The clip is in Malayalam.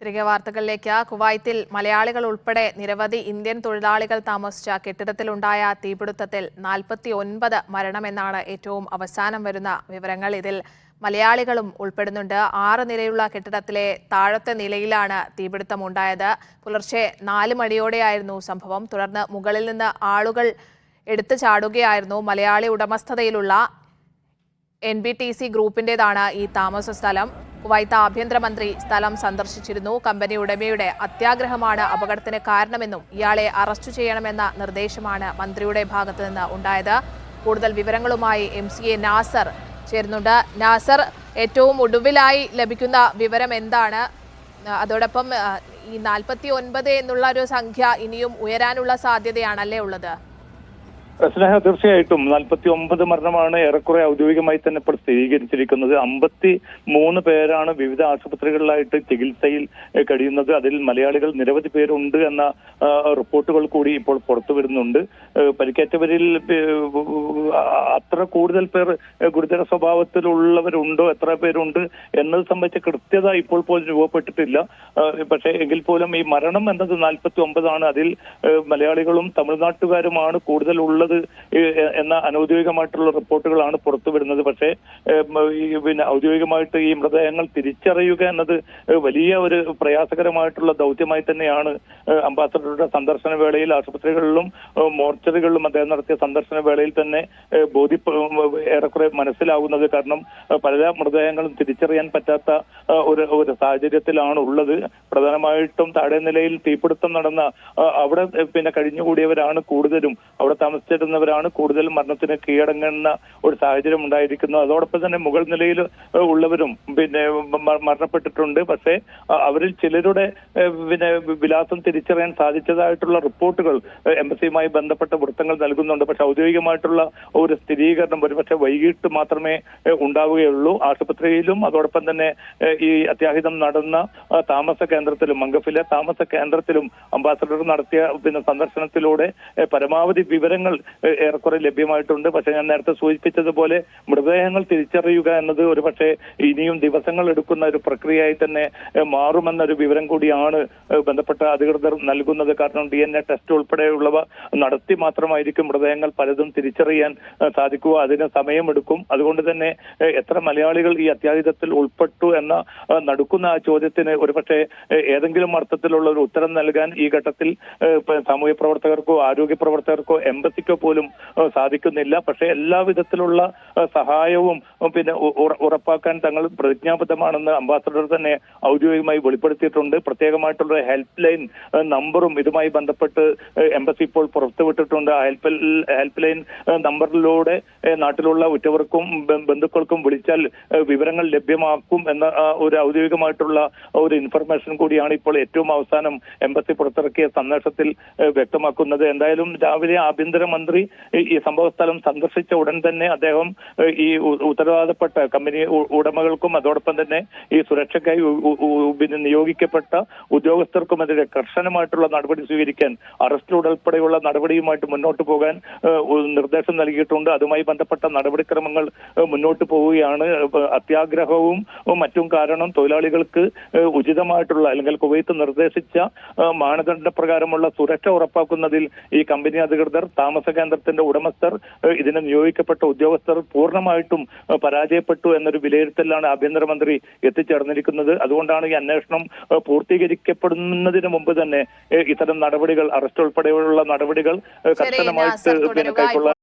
തിരികെ വാർത്തകളിലേക്ക്. കുവൈത്തിൽ മലയാളികൾ ഉൾപ്പെടെ നിരവധി ഇന്ത്യൻ തൊഴിലാളികൾ താമസിച്ച കെട്ടിടത്തിലുണ്ടായ തീപിടുത്തത്തിൽ 49 മരണമെന്നാണ് ഏറ്റവും അവസാനം വരുന്ന വിവരങ്ങൾ. ഇതിൽ മലയാളികളും ഉൾപ്പെടുന്നുണ്ട്. 6 നിലയുള്ള കെട്ടിടത്തിലെ താഴത്തെ നിലയിലാണ് തീപിടുത്തമുണ്ടായത്. പുലർച്ചെ 4 മണിയോടെയായിരുന്നു സംഭവം. തുടർന്ന് മുകളിൽ നിന്ന് ആളുകൾ എടുത്തു ചാടുകയായിരുന്നു. മലയാളി ഉടമസ്ഥതയിലുള്ള NBTC ഗ്രൂപ്പിന്റേതാണ് ഈ താമസ സ്ഥലം. കുവൈത്ത് ആഭ്യന്തരമന്ത്രി സ്ഥലം സന്ദർശിച്ചിരുന്നു. കമ്പനി ഉടമയുടെ അത്യാഗ്രഹമാണ് അപകടത്തിന് കാരണമെന്നും ഇയാളെ അറസ്റ്റ് ചെയ്യണമെന്ന നിർദ്ദേശമാണ് മന്ത്രിയുടെ ഭാഗത്തു നിന്ന് ഉണ്ടായത്. കൂടുതൽ വിവരങ്ങളുമായി MCA നാസർ ചേരുന്നുണ്ട്. നാസർ, ഏറ്റവും ഒടുവിലായി ലഭിക്കുന്ന വിവരം എന്താണ്? അതോടൊപ്പം ഈ 49 എന്നുള്ള ഒരു സംഖ്യ ഇനിയും ഉയരാനുള്ള സാധ്യതയാണല്ലേ ഉള്ളത്? സ്നേഹ, തീർച്ചയായിട്ടും 49 മരണമാണ് ഏറെക്കുറെ ഔദ്യോഗികമായി തന്നെ ഇപ്പോൾ സ്ഥിരീകരിച്ചിരിക്കുന്നത്. 53 പേരാണ് വിവിധ ആശുപത്രികളിലായിട്ട് ചികിത്സയിൽ കഴിയുന്നത്. അതിൽ മലയാളികൾ നിരവധി പേരുണ്ട് എന്ന റിപ്പോർട്ടുകൾ കൂടി ഇപ്പോൾ പുറത്തു വരുന്നുണ്ട്. പരിക്കേറ്റവരിൽ അത്ര കൂടുതൽ പേർ ഗുരുതര സ്വഭാവത്തിലുള്ളവരുണ്ടോ, എത്ര പേരുണ്ട് എന്നത് സംബന്ധിച്ച കൃത്യത ഇപ്പോൾ പോലും രൂപപ്പെട്ടിട്ടില്ല. പക്ഷേ എങ്കിൽ പോലും ഈ മരണം എന്നത് 49 ആണ്. അതിൽ മലയാളികളും തമിഴ്നാട്ടുകാരുമാണ് കൂടുതൽ ഉള്ളത് എന്ന അനൌദ്യോഗികമായിട്ടുള്ള റിപ്പോർട്ടുകളാണ് പുറത്തു വരുന്നത്. പക്ഷേ പിന്നെ ഔദ്യോഗികമായിട്ട് ഈ മൃതദേഹങ്ങൾ തിരിച്ചറിയുക എന്നത് വലിയ ഒരു പ്രയാസകരമായിട്ടുള്ള ദൗത്യമായി തന്നെയാണ് അംബാസഡറുടെ സന്ദർശന വേളയിൽ ആശുപത്രികളിലും മോർച്ചറികളിലും അദ്ദേഹം നടത്തിയ സന്ദർശന വേളയിൽ തന്നെ ഏറെക്കുറെ മനസ്സിലാവുന്നത്. കാരണം പല മൃതദേഹങ്ങളും തിരിച്ചറിയാൻ പറ്റാത്ത ഒരു സാഹചര്യത്തിലാണ് ഉള്ളത്. പ്രധാനമായിട്ടും താഴെ നിലയിൽ തീപിടുത്തം നടന്ന അവിടെ പിന്നെ കഴിഞ്ഞുകൂടിയവരാണ് കൂടുതലും, അവിടെ താമസിച്ചിരുന്നവരാണ് കൂടുതലും മരണത്തിന് കീഴടങ്ങുന്ന ഒരു സാഹചര്യം ഉണ്ടായിരിക്കുന്നത്. അതോടൊപ്പം തന്നെ മുകൾ നിലയിൽ ഉള്ളവരും പിന്നെ മരണപ്പെട്ടിട്ടുണ്ട്. പക്ഷേ അവരിൽ ചിലരുടെ പിന്നെ വിലാസം തിരിച്ചറിയാൻ സാധിച്ചതായിട്ടുള്ള റിപ്പോർട്ടുകൾ എംബസിയുമായി ബന്ധപ്പെട്ട വൃത്തങ്ങൾ നൽകുന്നുണ്ട്. പക്ഷെ ഔദ്യോഗികമായിട്ടുള്ള ഒരു സ്ഥിരീകരണം ഒരുപക്ഷെ വൈകിട്ട് മാത്രമേ ഉണ്ടാവുകയുള്ളൂ. ആശുപത്രിയിലും അതോടൊപ്പം തന്നെ ഈ അത്യാഹിതം നടന്ന താമസ കേന്ദ്രത്തിലും, മംഗഫിലെ താമസ കേന്ദ്രത്തിലും അംബാസഡർ നടത്തിയ പിന്നെ സന്ദർശനത്തിലൂടെ പരമാവധി വിവരങ്ങൾ ഏറെക്കുറെ ലഭ്യമായിട്ടുണ്ട്. പക്ഷെ ഞാൻ നേരത്തെ സൂചിപ്പിച്ചതുപോലെ മൃതദേഹങ്ങൾ തിരിച്ചറിയുക എന്നത് ഒരുപക്ഷെ ഇനിയും ദിവസങ്ങൾ എടുക്കുന്ന ഒരു പ്രക്രിയയായി തന്നെ മാറുമെന്നൊരു വിവരം കൂടിയാണ് ബന്ധപ്പെട്ട അധികൃതർ നൽകുന്നത്. കാരണം DNA ടെസ്റ്റ് ഉൾപ്പെടെയുള്ളവ നടത്തി മാത്രമായിരിക്കും മൃതദേഹങ്ങൾ പലതും തിരിച്ചറിയാൻ സാധിക്കുക. അതിന് സമയമെടുക്കും. അതുകൊണ്ട് തന്നെ എത്ര മലയാളികൾ ഈ അത്യാഹിതത്തിൽ ഉൾപ്പെട്ടു എന്ന നടക്കുന്ന ആ ചോദ്യത്തിന് ഒരുപക്ഷെ ഏതെങ്കിലും അർത്ഥത്തിലുള്ള ഒരു ഉത്തരം നൽകാൻ ഈ ഘട്ടത്തിൽ സാമൂഹ്യ പ്രവർത്തകർക്കോ ആരോഗ്യ പ്രവർത്തകർക്കോ എംബസിക്കോ പോലും സാധിക്കുന്നില്ല. പക്ഷേ എല്ലാവിധത്തിലുള്ള സഹായവും പിന്നെ ഉറപ്പാക്കാൻ തങ്ങൾ പ്രതിജ്ഞാബദ്ധമാണെന്ന് അംബാസഡർ തന്നെ ഔദ്യോഗികമായി വെളിപ്പെടുത്തിയിട്ടുണ്ട്. പ്രത്യേകമായിട്ടുള്ള ഹെൽപ്പ് ലൈൻ നമ്പറും ഇതുമായി ബന്ധപ്പെട്ട് എംബസി ഇപ്പോൾ പുറത്തുവിട്ടിട്ടുണ്ട്. ആ ഹെൽപ്പ് ലൈൻ നമ്പറിലൂടെ നാട്ടിലുള്ള ഉറ്റവർക്കും ബന്ധുക്കൾക്കും വിളിച്ചാൽ വിവരങ്ങൾ ലഭ്യമാക്കും എന്ന ഒരു ഔദ്യോഗികമായിട്ടുള്ള ഒരു ഇൻഫർമേഷൻ കൂടിയാണ് ഇപ്പോൾ ഏറ്റവും അവസാനം എംബസി പുറത്തിറക്കിയ സന്ദേശത്തിൽ വ്യക്തമാക്കുന്നത്. എന്തായാലും രാവിലെ ആഭ്യന്തരമന്ത്രി ഈ സംഭവസ്ഥലം സന്ദർശിച്ച ഉടൻ തന്നെ അദ്ദേഹം ഈ ഉത്തരവാദപ്പെട്ട കമ്പനി ഉടമകൾക്കും അതോടൊപ്പം തന്നെ ഈ സുരക്ഷയ്ക്കായി നിയോഗിക്കപ്പെട്ട ഉദ്യോഗസ്ഥർക്കുമെതിരെ കർശനമായിട്ടുള്ള നടപടി സ്വീകരിക്കാൻ, അറസ്റ്റ് ഉൾപ്പെടെയുള്ള നടപടിയുമായിട്ട് മുന്നോട്ട് പോകാൻ നിർദ്ദേശം നൽകിയിട്ടുണ്ട്. അതുമായി ബന്ധപ്പെട്ട നടപടിക്രമങ്ങൾ മുന്നോട്ട് പോവുകയാണ്. അത്യാഗ്രഹവും മറ്റും കാരണം തൊഴിലാളികൾക്ക് ഉചിതമായിട്ടുള്ള അല്ലെങ്കിൽ കുവൈത്ത് നിർദ്ദേശിച്ച മാനദണ്ഡ പ്രകാരമുള്ള സുരക്ഷ ഉറപ്പാക്കുന്നതിൽ ഈ കമ്പനി അധികൃതർ, താമസ കേന്ദ്രത്തിന്റെ ഉടമസ്ഥർ, ഇതിന് നിയോഗിക്കപ്പെട്ട ഉദ്യോഗസ്ഥർ പൂർണ്ണമായിട്ടും പരാജയപ്പെട്ടു എന്നൊരു വിലയിരുത്തലാണ് ആഭ്യന്തരമന്ത്രി എത്തിച്ചേർന്നിരിക്കുന്നത്. അതുകൊണ്ടാണ് ഈ അന്വേഷണം പൂർത്തീകരിക്കപ്പെടുന്നതിന് മുമ്പ് തന്നെ ഇത്തരം നടപടികൾ, അറസ്റ്റ് ഉൾപ്പെടെയുള്ള നടപടികൾ കർശനമായിട്ട് കൈക്കൊള്ളാൻ